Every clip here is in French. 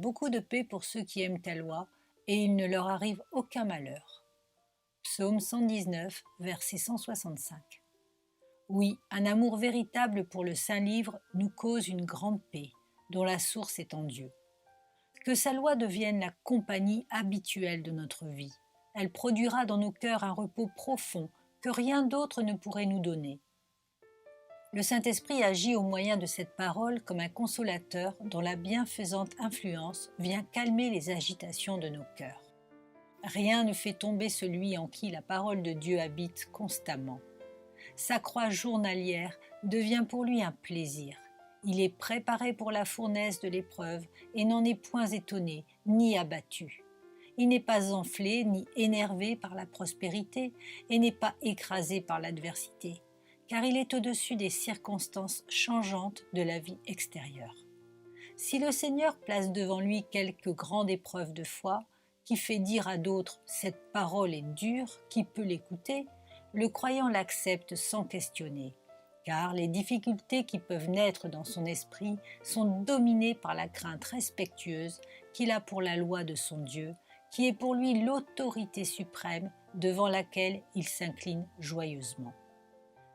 beaucoup de paix pour ceux qui aiment ta loi, et il ne leur arrive aucun malheur. Psaume 119, verset 165. Oui, un amour véritable pour le Saint Livre nous cause une grande paix, dont la source est en Dieu. Que sa loi devienne la compagnie habituelle de notre vie. Elle produira dans nos cœurs un repos profond que rien d'autre ne pourrait nous donner. Le Saint-Esprit agit au moyen de cette parole comme un consolateur dont la bienfaisante influence vient calmer les agitations de nos cœurs. Rien ne fait tomber celui en qui la parole de Dieu habite constamment. Sa croix journalière devient pour lui un plaisir. Il est préparé pour la fournaise de l'épreuve et n'en est point étonné ni abattu. Il n'est pas enflé ni énervé par la prospérité et n'est pas écrasé par l'adversité, car il est au-dessus des circonstances changeantes de la vie extérieure. Si le Seigneur place devant lui quelque grande épreuve de foi, qui fait dire à d'autres « cette parole est dure, qui peut l'écouter ?», le croyant l'accepte sans questionner, car les difficultés qui peuvent naître dans son esprit sont dominées par la crainte respectueuse qu'il a pour la loi de son Dieu, qui est pour lui l'autorité suprême devant laquelle il s'incline joyeusement.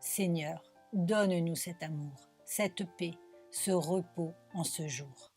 Seigneur, donne-nous cet amour, cette paix, ce repos en ce jour.